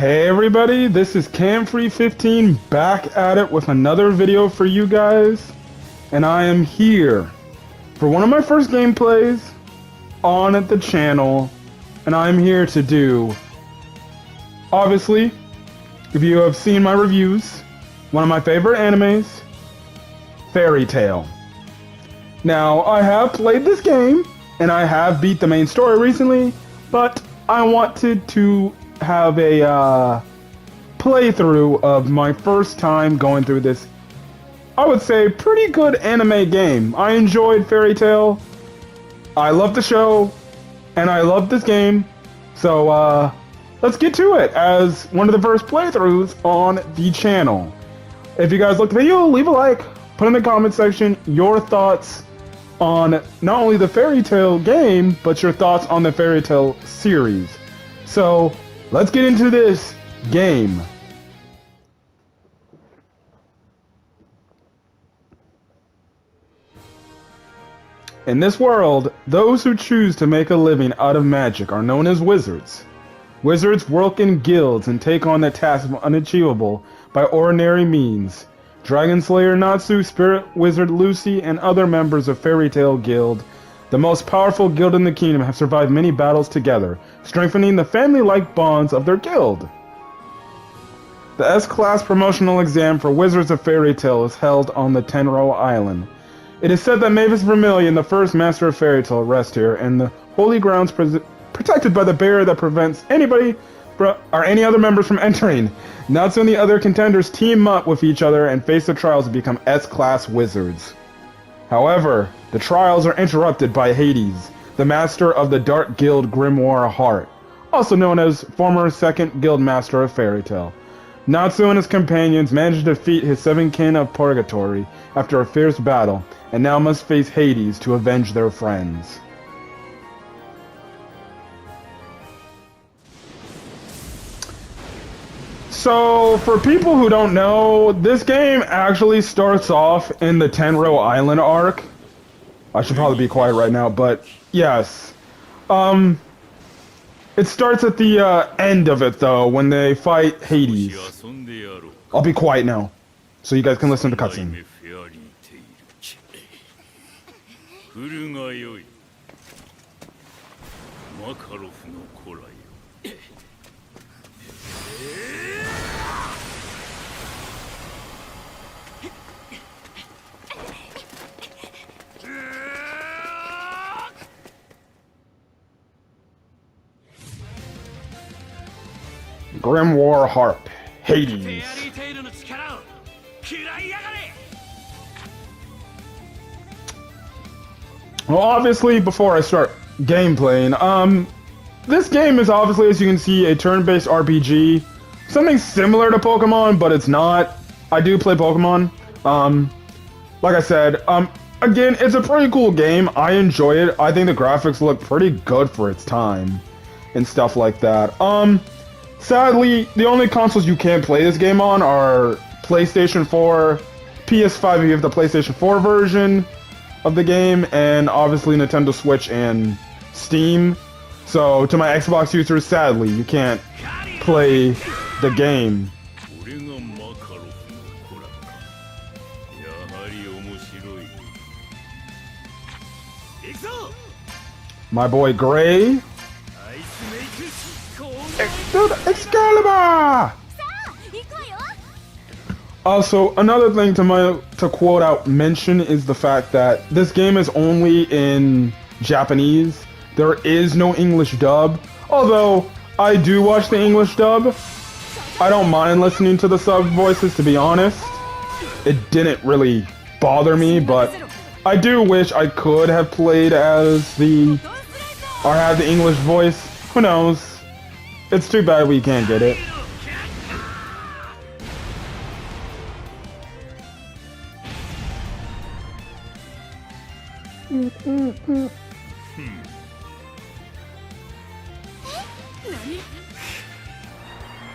Hey everybody, this is CamFree15 back at it with another video for you guys, and I am here for one of my first gameplays on the channel, and I'm here to do, obviously, if you have seen my reviews, one of my favorite animes, Fairy Tail. Now, I have played this game, and I have beat the main story recently, but I wanted to have a playthrough of my first time going through this, I would say, pretty good anime game. I enjoyed Fairy Tail, I love the show, and I love this game, so let's get to it as one of the first playthroughs on the channel. If you guys like the video, leave a like, put in the comment section your thoughts on not only the Fairy Tail game, but your thoughts on the Fairy Tail series. So, let's get into this game. In this world, those who choose to make a living out of magic are known as wizards. Wizards work in guilds and take on the tasks unachievable by ordinary means. Dragon Slayer Natsu, Spirit Wizard Lucy, and other members of Fairy Tail Guild, the most powerful guild in the kingdom, have survived many battles together, strengthening the family-like bonds of their guild. The S-Class promotional exam for Wizards of Fairy Tail is held on the Tenro Island. It is said that Mavis Vermilion, the first Master of Fairy Tail, rests here, and the holy grounds protected by the barrier that prevents anybody or any other members from entering. Natsu and the other contenders team up with each other and face the trials to become S-Class wizards. However, the trials are interrupted by Hades, the master of the Dark Guild Grimoire Heart, also known as former second guild master of Fairy Tail. Natsu and his companions managed to defeat his seven kin of Purgatory after a fierce battle, and now must face Hades to avenge their friends. So, for people who don't know, this game actually starts off in the Tenro Island arc. I should probably be quiet right now, but yes. It starts at the end of it, though, when they fight Hades. I'll be quiet now, so you guys can listen to the cutscene. Grimoire Heart, Hades. Well, obviously, before I start gameplaying, this game is obviously, as you can see, a turn-based RPG. Something similar to Pokemon, but it's not. I do play Pokemon. Like I said, again, it's a pretty cool game. I enjoy it. I think the graphics look pretty good for its time and stuff like that. Sadly, the only consoles you can play this game on are PlayStation 4, PS5 if you have the PlayStation 4 version of the game, and obviously Nintendo Switch and Steam. So, to my Xbox users, sadly, you can't play the game. My boy Gray. Excalibur! Also, another thing to quote out mention is the fact that this game is only in Japanese. There is no English dub. Although, I do watch the English dub. I don't mind listening to the sub voices, to be honest. It didn't really bother me, but I do wish I could have played as or had the English voice. Who knows? It's too bad we can't get it.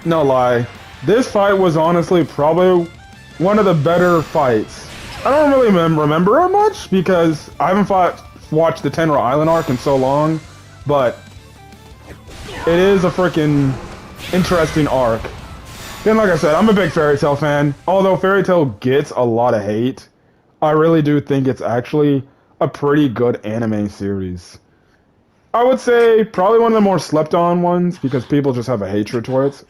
No lie, this fight was honestly probably one of the better fights. I don't really remember it much because I haven't watched the Tenro Island arc in so long, but it is a freaking interesting arc. And like I said, I'm a big Fairy Tail fan. Although Fairy Tail gets a lot of hate, I really do think it's actually a pretty good anime series. I would say probably one of the more slept on ones because people just have a hatred towards it.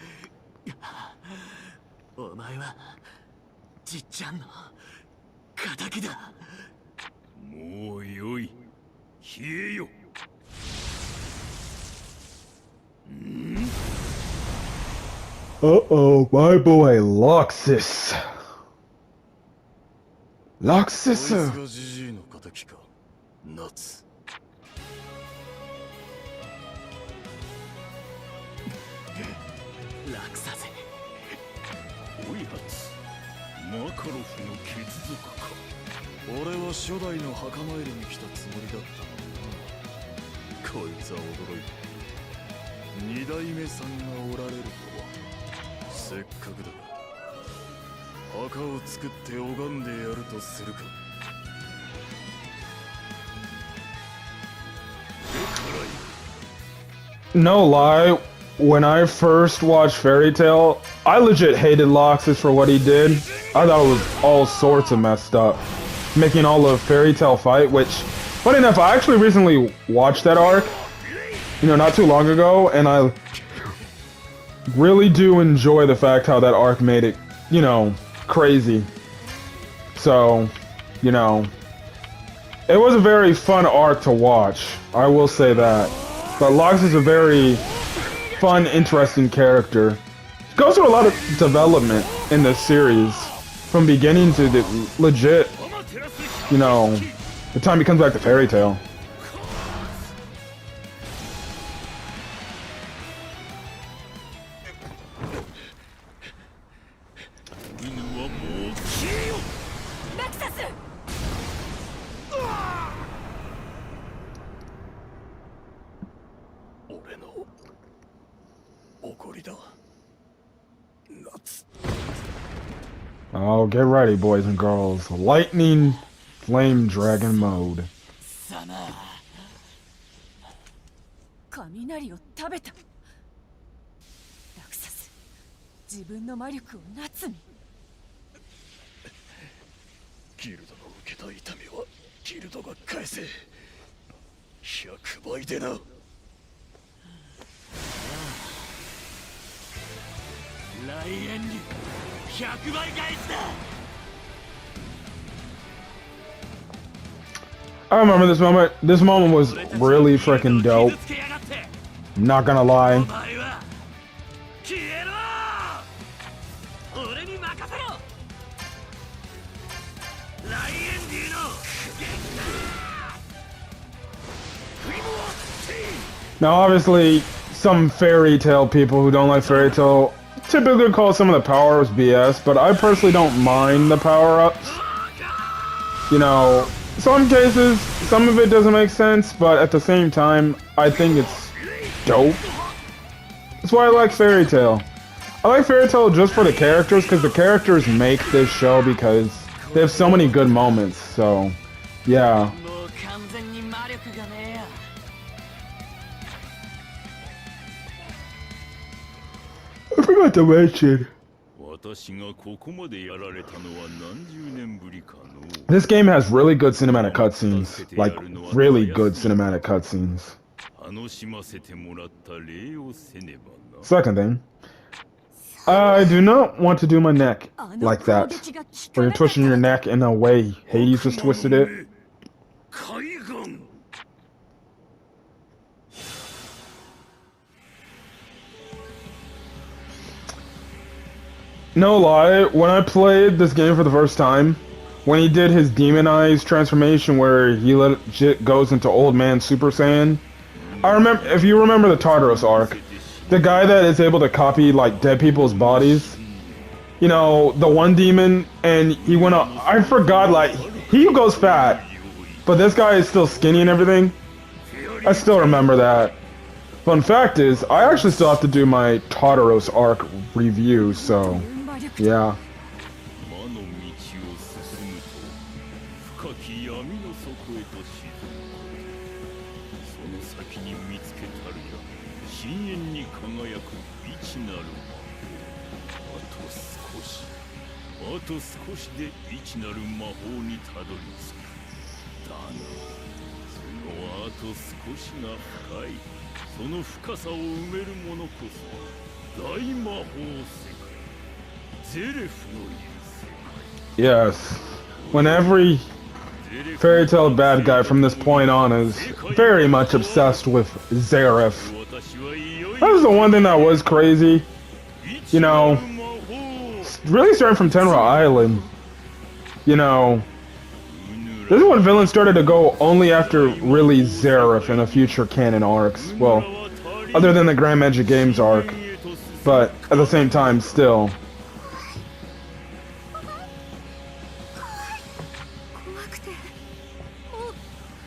お前はじっちゃんの敵だ。もうよい、冷えよ。Uh-oh, my boy Loxus. Loxus. こいつがジジイの敵か。夏。楽させ。おいはつ。マカロフの血族か。俺は初代の墓参りに来たつもりだったのにな。こいつは驚いた。二代目さんがおられるとは。せっかくだが墓を作って拝んでやるとするか。 No lie, when I first watched Fairy Tail, I legit hated Loxus for what he did. I thought it was all sorts of messed up. Making all of Fairy Tail fight, which, funny enough, I actually recently watched that arc, you know, not too long ago, and I really do enjoy the fact how that arc made it, you know, crazy. So, you know, it was a very fun arc to watch, I will say that. But Loxus is a very fun, interesting character. Goes through a lot of development in this series, from beginning to the legit, you know, the time he comes back to Fairy Tail. Oh, get ready, boys and girls. Lightning Flame Dragon mode. 雷を食べた。ラクサス、自分の魔力をナツに。ギルドの受けた痛みはギルドが返せ。100倍でな。ライエンに100倍返しだ。 I remember this moment. This moment was really freaking dope. Not gonna lie. Now, obviously, some Fairy Tail people who don't like Fairy Tail typically call some of the power-ups BS, but I personally don't mind the power-ups. You know, some cases, some of it doesn't make sense, but at the same time, I think it's dope. That's why I like Fairy Tail. I like Fairy Tail just for the characters, because the characters make this show because they have so many good moments, so, yeah. I forgot to mention. This game has really good cinematic cutscenes. Like, really good cinematic cutscenes. Second thing, I do not want to do my neck like that. Where you're twisting your neck in a way Hades just twisted it. No lie, when I played this game for the first time, when he did his Demon Eyes transformation where he legit goes into Old Man Super Saiyan, I remember, if you remember the Tartaros arc, the guy that is able to copy, like, dead people's bodies, you know, the one demon, and he went up, I forgot, like, he goes fat, but this guy is still skinny and everything. I still remember that. Fun fact is, I actually still have to do my Tartaros arc review, so... yeah. 一なる魔法。あと少し、あと少しで一なる魔法にたどり着く。だがそのあと少しが深い。その深さを埋めるものこそ大魔法世界、ゼレフのいる世界。 Yes. When every fairy tale bad guy from this point on is very much obsessed with Zareth. That was the one thing that was crazy. You know, really starting from Tenra Island. You know, this is when villains started to go only after really Zareth in the future canon arcs. Well, other than the Grand Magic Games arc. But at the same time, still. 怖くてもう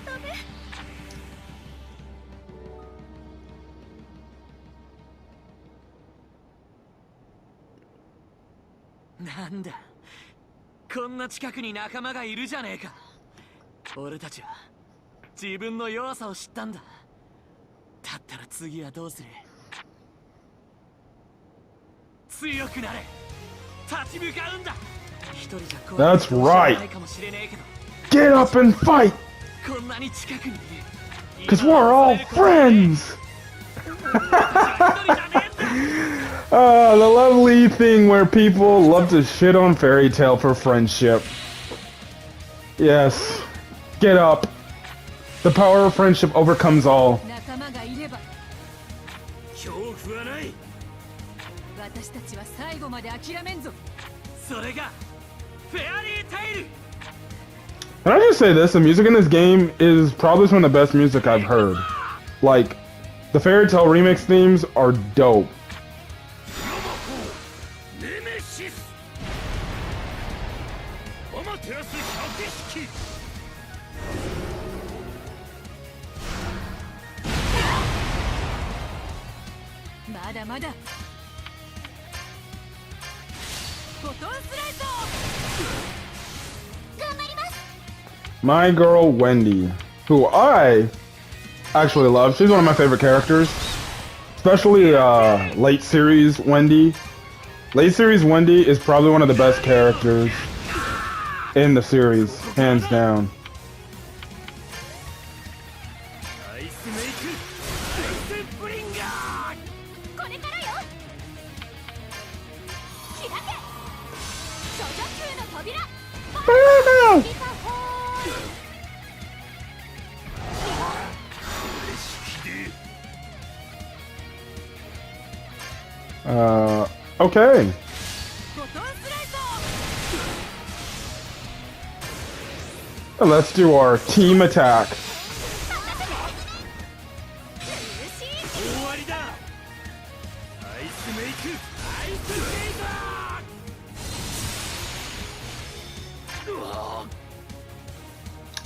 ダメ。なんだ、こんな近くに仲間がいるじゃねえか。俺たちは自分の弱さを知ったんだ。だったら次はどうする？強くなれ、立ち向かうんだ。一人じゃ怖い That's right. ないかもしれねえけど、 Get up and fight! こんなに近くにいる。 Cause we're all friends! The lovely thing where people love to shit on Fairy Tail for friendship. Yes. Get up. The power of friendship overcomes all. 仲間がいれば恐怖はない。私たちは最後まで諦めんぞ。それがフェアリーテイル。 Can I just say this? The music in this game is probably some of the best music I've heard. Like, the Fairy Tail remix themes are dope. ネメシス、アマテラス百式。まだまだ。フォトンスライト。頑張ります。 My girl Wendy, who I actually love. She's one of my favorite characters. Especially late series Wendy. Late series Wendy is probably one of the best characters in the series, hands down. アイスメイク、アイスブリンガー。これからよ。開け。処女級の扉。リカホー。Okay. フォトンスライト。 Let's do our team attack. 終わりだ。アイスメイク、アイスゲイザー。うわ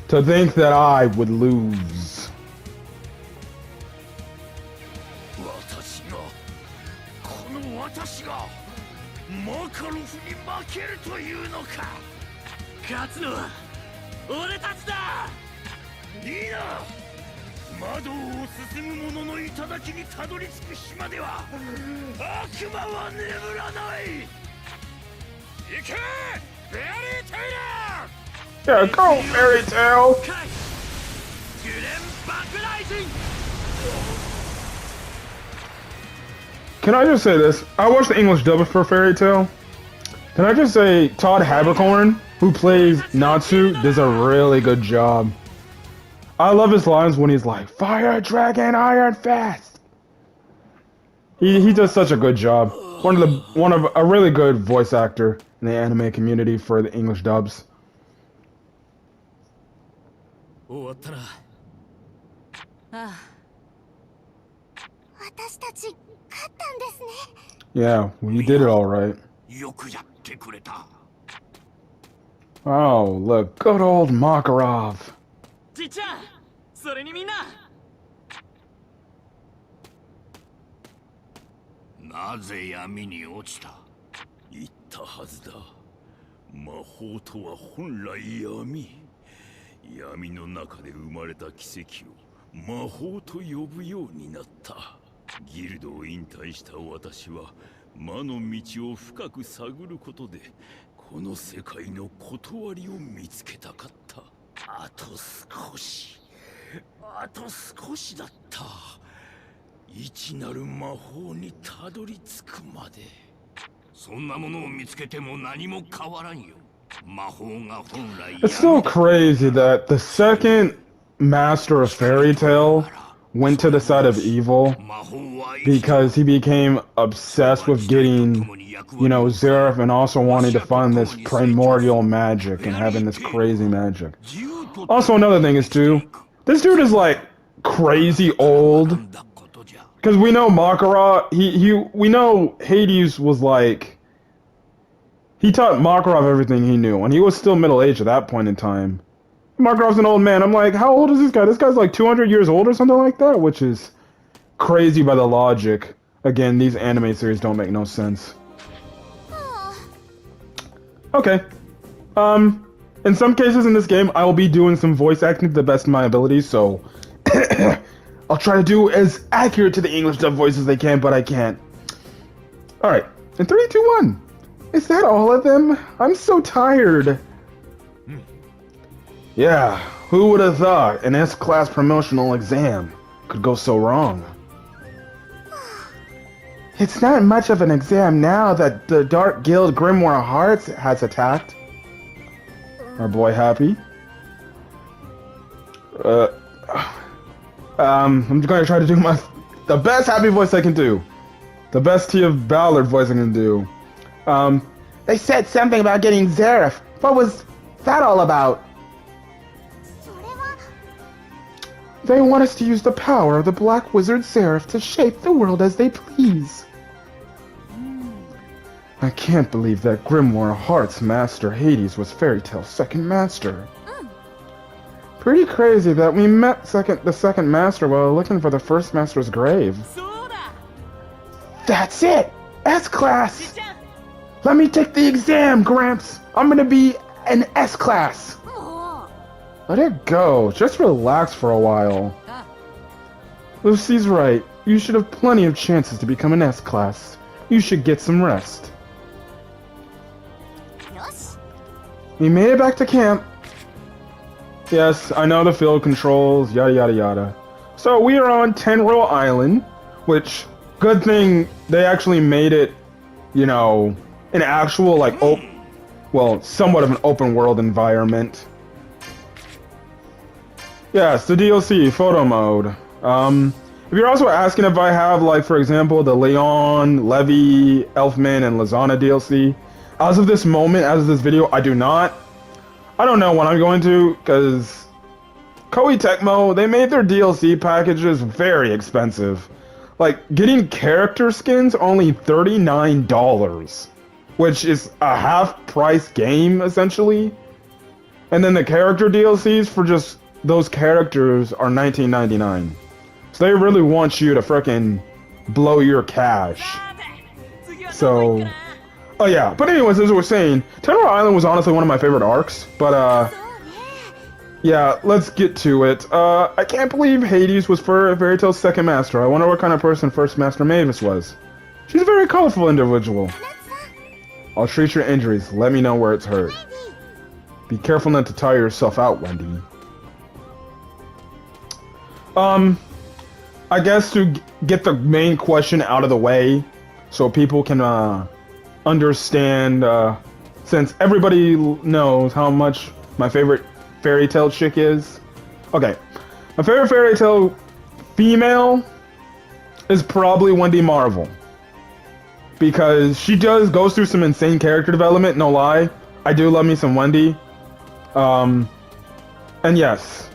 To think that I would lose. 私が、この私がマカロフに負けるというのか。勝つのは俺たちだ。いいな。窓を進む者の頂にたどり着く日までは悪魔は眠らない。行け、フェアリーテイラー。 Yeah, go, Fairy Tail! カイ、グレンバクライジン。 Can I just say this? I watched the English dub for Fairy Tail. Can I just say Todd Habercorn, who plays Natsu, does a really good job. I love his lines when he's like, "Fire Dragon Iron Fist." He does such a good job. One of a really good voice actor in the anime community for the English dubs. 終わったな。ああ。私たち勝ったんですね。 Yeah, well, you did it all right. よくやってくれた。 Oh, look, good old Makarov. ちっちゃん、それにみんな。なぜ闇に落ちた。言ったはずだ。魔法とは本来闇。闇の中で生まれた奇跡を魔法と呼ぶようになった。ギルドを引退した私は魔の道を深く探ることでこの世界の断りを見つけたかった。あと少しだった。一なる魔法にたどり着くまで。そんなものを見つけても何も変わらんよ。魔法が本来 It's so crazy that the second master of Fairy Tail went to the side of evil because he became obsessed with getting, you know, Zeref and also wanting to find this primordial magic and having this crazy magic. Also, another thing is too, this dude is like crazy old. Because we know Makarov, we know Hades was like, he taught Makarov everything he knew, and he was still middle-aged at that point in time. Makarov's an old man. I'm like, how old is this guy? This guy's like 200 years old or something like that, which is crazy by the logic. Again, these anime series don't make no sense. Okay. In some cases in this game, I will be doing some voice acting to the best of my abilities, so I'll try to do as accurate to the English dub voice as I can, but I can't. Alright, in 3, 2, 1. Is that all of them? I'm so tired. Yeah, who would have thought an S-class promotional exam could go so wrong? It's not much of an exam now that the Dark Guild Grimoire Hearts has attacked. Our boy happy? I'm gonna try to do the best happy voice I can do. The best Tia Ballard voice I can do. They said something about getting Zeref. What was that all about? They want us to use the power of the Black Wizard Zeref to shape the world as they please. I can't believe that Grimoire Hearts Master Hades was Fairy Tail's second master. Pretty crazy that we met the second master while looking for the first master's grave. That's it! S-Class! Let me take the exam, Gramps! I'm gonna be an S-Class! Let it go. Just relax for a while. Lucy's right. You should have plenty of chances to become an S-Class. You should get some rest. We made it back to camp. Yes, I know the field controls, yada yada yada. So we are on Tenro Island, which, good thing they actually made it, you know, an actual, like, somewhat of an open world environment. Yes, the DLC, photo mode. If you're also asking if I have, like, for example, the Leon, Levi, Elfman, and Lizana DLC, as of this moment, as of this video, I do not. I don't know when I'm going to, because Koei Tecmo, they made their DLC packages very expensive. Like, getting character skins only $39, which is a half-price game, essentially. And then the character DLCs for just those characters are $19.99. So they really want you to frickin' blow your cash. So, oh yeah. But anyways, as I was saying, Tenro Island was honestly one of my favorite arcs. But yeah, let's get to it. I can't believe Hades was Fairy Tail's second master. I wonder what kind of person first master Mavis was. She's a very colorful individual. I'll treat your injuries. Let me know where it's hurt. Be careful not to tire yourself out, Wendy. I guess to get the main question out of the way, so people can understand, since everybody knows how much my favorite Fairy Tail chick is. Okay, my favorite Fairy Tail female is probably Wendy Marvel, because she goes through some insane character development. No lie, I do love me some Wendy. And yes,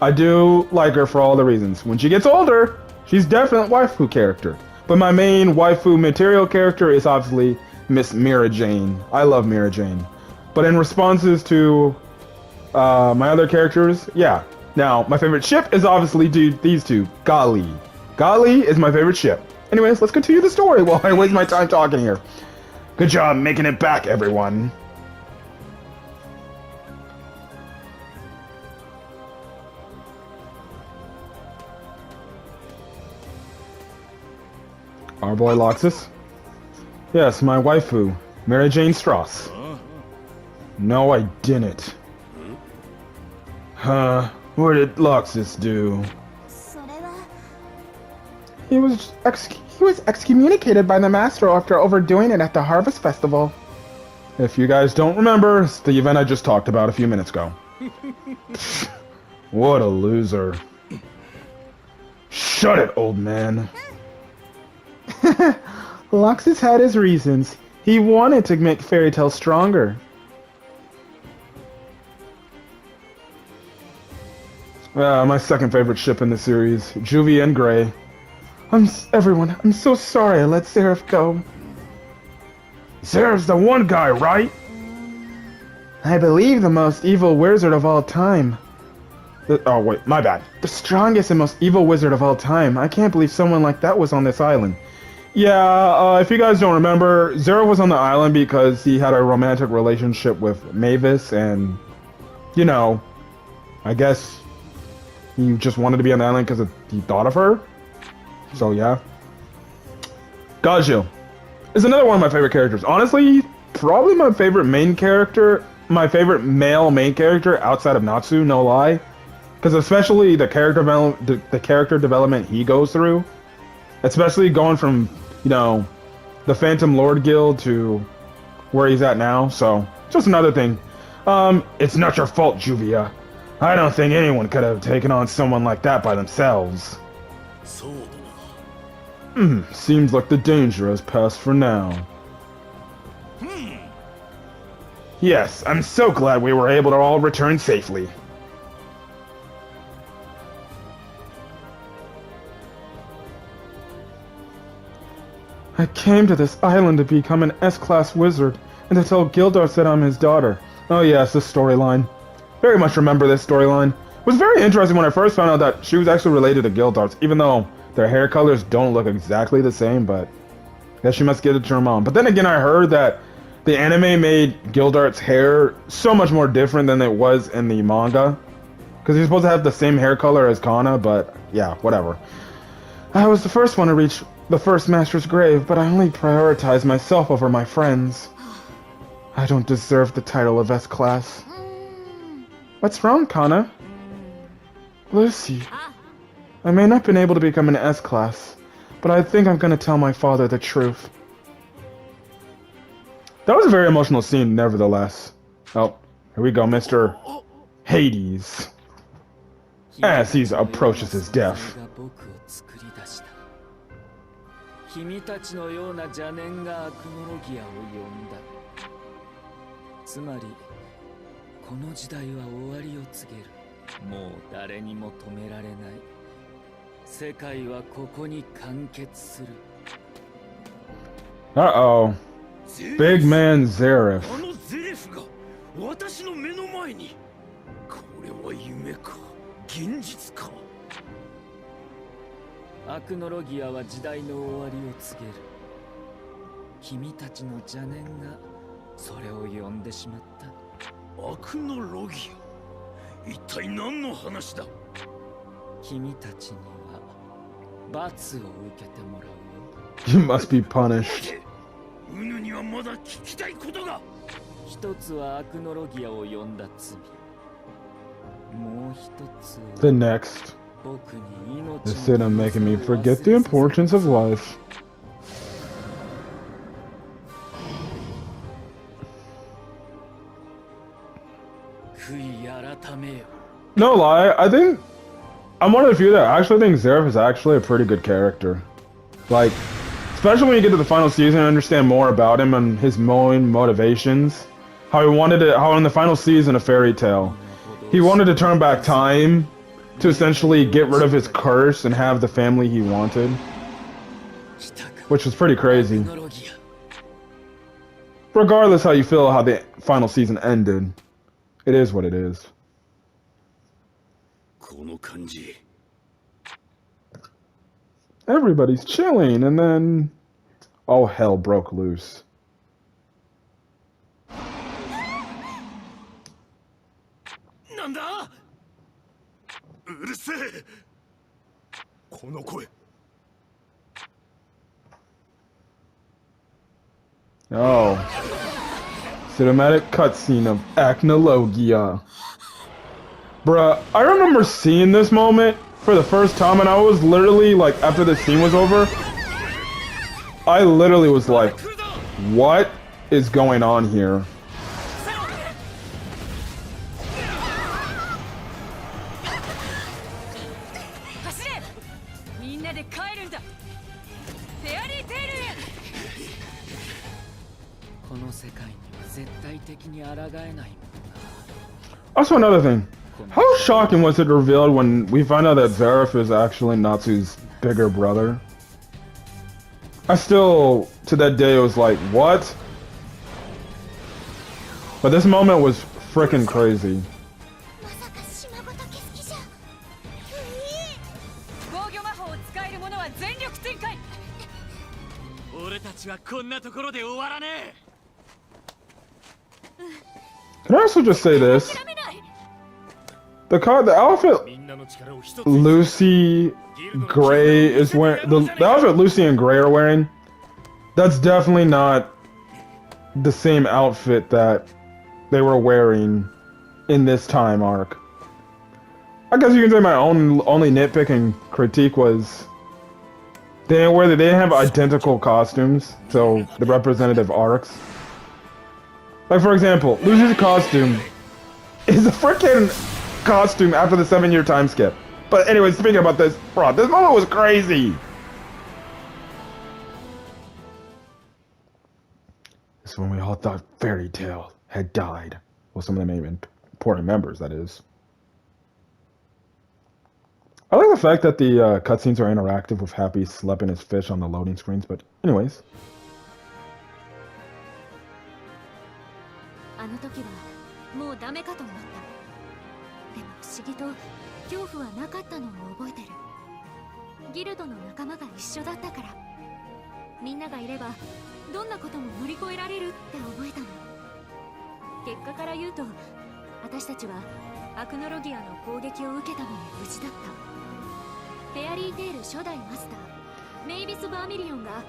I do like her for all the reasons. When she gets older, she's definitely a waifu character. But my main waifu material character is obviously Miss Mira Jane. I love Mira Jane. But in responses to my other characters, yeah. Now, my favorite ship is obviously these two. Gali. Gali is my favorite ship. Anyways, let's continue the story while I waste my time talking here. Good job making it back, everyone. Our boy Loxus? Yes, my waifu, Mary Jane Strauss. No, I didn't. Huh? What did Loxus do? それは He was excommunicated by the master after overdoing it at the Harvest Festival. If you guys don't remember, it's the event I just talked about a few minutes ago. What a loser. Shut it, old man. Loxus had his reasons. He wanted to make Fairy Tail stronger. My second favorite ship in the series, Juvie and Gray. Everyone, I'm so sorry I let Seraph go. Seraph's the one guy, right? I believe the most evil wizard of all time. Oh, wait, my bad. The strongest and most evil wizard of all time. I can't believe someone like that was on this island. Yeah, if you guys don't remember, Zero was on the island because he had a romantic relationship with Mavis, and, you know, I guess he just wanted to be on the island because he thought of her. So, yeah. Gaju is another one of my favorite characters. Honestly, probably my favorite main character, my favorite male main character outside of Natsu, no lie. Because especially the character development he goes through, especially going from, you know, the Phantom Lord Guild to where he's at now. So, just another thing. It's not your fault, Juvia. I don't think anyone could have taken on someone like that by themselves. そうだな。 Seems like the danger has passed for now. Yes, I'm so glad we were able to all return safely. I came to this island to become an S-class wizard, and to tell Gildart that I'm his daughter. Oh yes, this storyline. Very much remember this storyline. It was very interesting when I first found out that she was actually related to Gildarts, even though their hair colors don't look exactly the same, but I guess she must get it to her mom. But then again, I heard that the anime made Gildart's hair so much more different than it was in the manga. Because he's supposed to have the same hair color as Kana, but yeah, whatever. I was the first one to reach the first master's grave, but I only prioritized myself over my friends. I don't deserve the title of S-Class. What's wrong, Kana? Lucy. I may not have been able to become an S-Class, but I think I'm gonna tell my father the truth. That was a very emotional scene, nevertheless. Oh, here we go, Mr. Hades. As he approaches his death. 君たちのような邪念がアクノロギアを呼んだ。つまりこの時代は終わりを告げる。もう誰にも止められない。世界はここに完結する。Uh-oh. Big man Zeref. あのゼレフが私の目の前に。これは夢か現実か。アクノロギアは時代の終わりを告げる。君たちの邪念がそれを呼んでしまった。アクノロギア、一体何の話だ。君たちには罰を受けてもらうよ。 You must be punished. ウヌにはまだ聞きたいことが。一つはアクノロギアを呼んだ罪。もう一つは The next. 僕に命の The sin of making me forget the importance of life. No lie, I think I'm one of the few that actually think Zeref is actually a pretty good character. Like, especially when you get to the final season and understand more about him and his main motivations. How he wanted to, how in the final season of Fairy Tail, he wanted to turn back time to essentially get rid of his curse and have the family he wanted. Which was pretty crazy. Regardless how you feel how the final season ended, it is what it is. この感じ。 Everybody's chilling, and then all hell broke loose. なんだ。うるせえ。この声。Oh. Cinematic cutscene of Acnologia. Bruh, I remember seeing this moment for the first time and I was literally like, after the scene was over, I literally was like, what is going on here? Also another thing, how shocking was it revealed when we find out that Zareth is actually Natsu's bigger brother? I still, to that day, was like, what? But this moment was freaking crazy. まさか島ごと消す気じゃ。防御魔法を使える者は全力展開。俺たちはこんなところで終わらねえ。 Can I also just say this? 諦めない。 The outfit みんなの力を一つ Lucy Gray is wearing, the outfit Lucy and Gray are wearing, that's definitely not the same outfit that they were wearing in this time arc. I guess you can say my only nitpick and critique was they didn't have identical costumes, so the representative arcs. Like for example, Lucy's costume is a freaking costume after the 7-year time skip. But anyway, speaking about this, bro, this moment was crazy. This is when we all thought Fairy Tail had died. Well, some of them even important members, that is. I like the fact that the cutscenes are interactive with Happy slapping his fish on the loading screens, but anyways. あの時はもうダメかと思った。でも不思議と恐怖はなかったのを覚えてる。ギルドの仲間が一緒だったから。みんながいればどんなことも乗り越えられるって思えたの。結果から言うと私たちはアクノロギアの攻撃を受けたのに無事だった。フェアリーテール初代マスターメイビス・バーミリオンが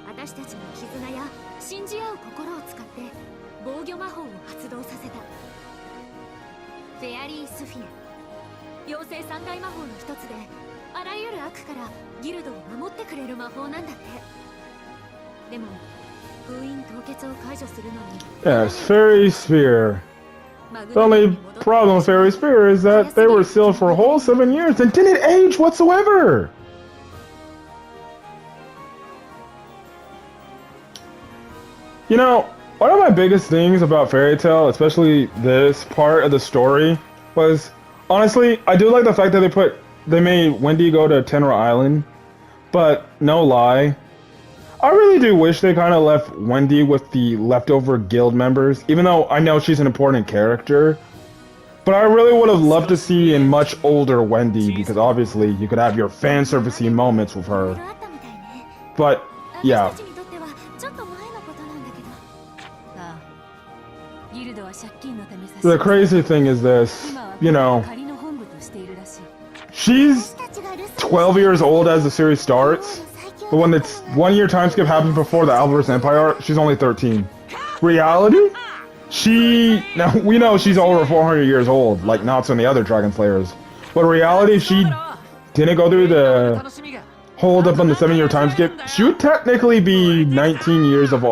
私たちの絆や信じ合う心を使って防御魔法を発動させた。フェアリースフィア、妖精三大魔法の一つであらゆる悪からギルドを守ってくれる魔法なんだって。でも封印凍結を解除するのに Yes, Fairy Sphere. The only problem with Fairy Sphere is that they were sealed for a whole 7 years and didn't age whatsoever. You know, one of my biggest things about Fairy Tail, especially this part of the story, was honestly, I do like the fact that they made Wendy go to Tenra Island, but no lie, I really do wish they kind of left Wendy with the leftover guild members, even though I know she's an important character. But I really would have loved to see a much older Wendy, because obviously you could have your fan servicey moments with her. But yeah. The crazy thing is this, you know, she's 12 years old as the series starts, but when it's 1 year time skip happens before the Alvarez Empire arc, she's only 13. Reality? Now we know she's over 400 years old, like Natsu and the other Dragon Slayers. But reality, she didn't go through the hold up on the 7-year time skip. She would technically be 19 years of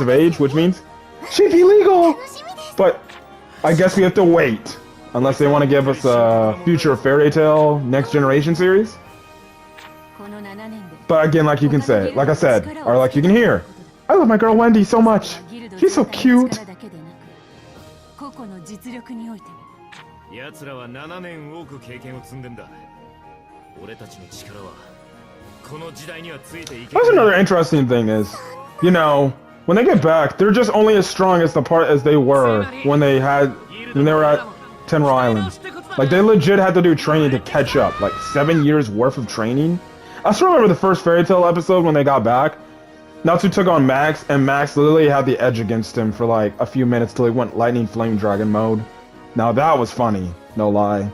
age, which means she'd be legal. But I guess we have to wait, unless they want to give us a future Fairy Tail Next Generation series. But again, like you can say, like I said, or like you can hear, I love my girl Wendy so much. She's so cute. 奴らは7年多く経験を積んでんだ。俺たちの力はこの時代にはついていけない。 That's another interesting thing is, you know, when they get back, they're just only as strong as they were when they were at Tenra Island. Like they legit had to do training to catch up, like 7 years worth of training. I still remember the first Fairy Tail episode when they got back. Natsu took on Max, and Max literally had the edge against him for like a few minutes till he went Lightning Flame Dragon mode. Now that was funny, no lie.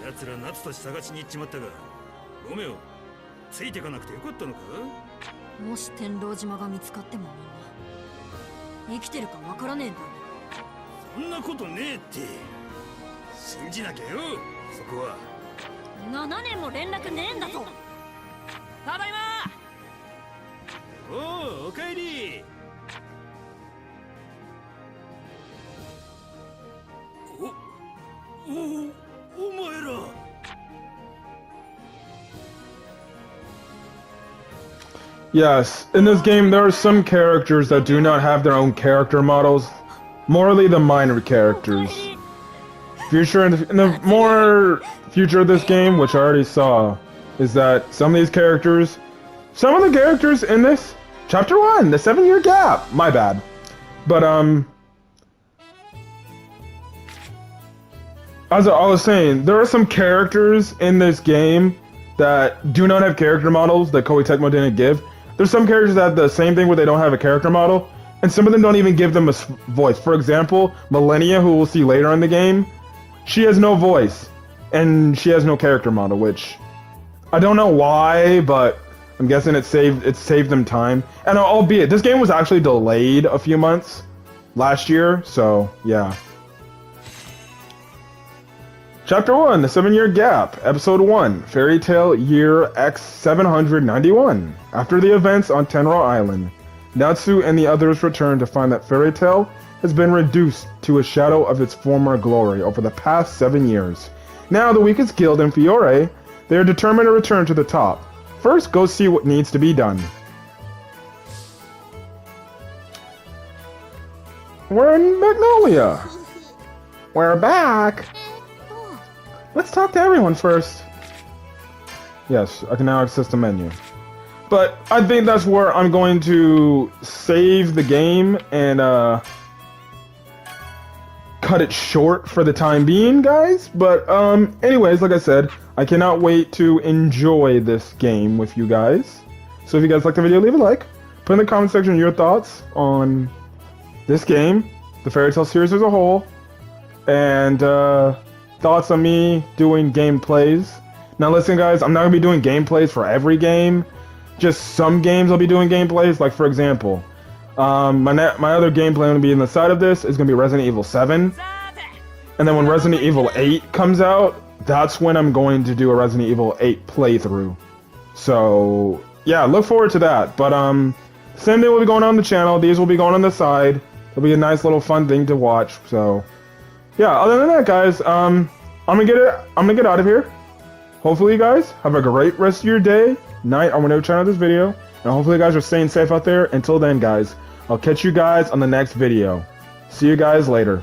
奴ら夏と探しに行っちまったが、ロメオ、ついてかなくてよかったのか？もし天狼島が見つかってもみんな生きてるかわからねえんだろ。そんなことねえって。信じなきゃよ、そこは。7年も連絡ねえんだぞ。ただいま。おう、おかえり。お前ら。Yes, in this game there are some characters that do not have their own character models. Morally, the minor characters. In the more future of this game, which I already saw, is that some of the characters in this chapter 1, the 7-year gap. My bad, but as I was saying, there are some characters in this game that do not have character models that Koei Tecmo didn't give. There's some characters that have the same thing where they don't have a character model, and some of them don't even give them a voice. For example, Millennia, who we'll see later in the game, she has no voice, and she has no character model, which I don't know why, but I'm guessing it saved them time. And albeit, this game was actually delayed a few months last year, so yeah. Chapter 1, The 7-Year Gap, Episode 1, Fairy Tale Year X791. After the events on Tenra Island, Natsu and the others return to find that Fairy Tale has been reduced to a shadow of its former glory over the past 7 years. Now, the weakest guild in Fiore, they are determined to return to the top. First, go see what needs to be done. We're in Magnolia. We're back. Let's talk to everyone first. Yes, I can now access the menu. But I think that's where I'm going to save the game and cut it short for the time being, guys. But anyways, like I said, I cannot wait to enjoy this game with you guys. So if you guys like the video, leave a like. Put in the comment section your thoughts on this game, the Fairy Tail series as a whole, and thoughts on me doing gameplays. Now listen guys, I'm not going to be doing gameplays for every game. Just some games I'll be doing gameplays. Like for example, my other gameplay going to be in the side of this is going to be Resident Evil 7. And then when Resident Evil 8 comes out, that's when I'm going to do a Resident Evil 8 playthrough. So yeah, look forward to that. But same thing will be going on the channel. These will be going on the side. It'll be a nice little fun thing to watch. So yeah, other than that, guys, I'm gonna get out of here. Hopefully, you guys have a great rest of your day, night, or whenever you turn on this video, and hopefully, you guys are staying safe out there. Until then, guys, I'll catch you guys on the next video. See you guys later.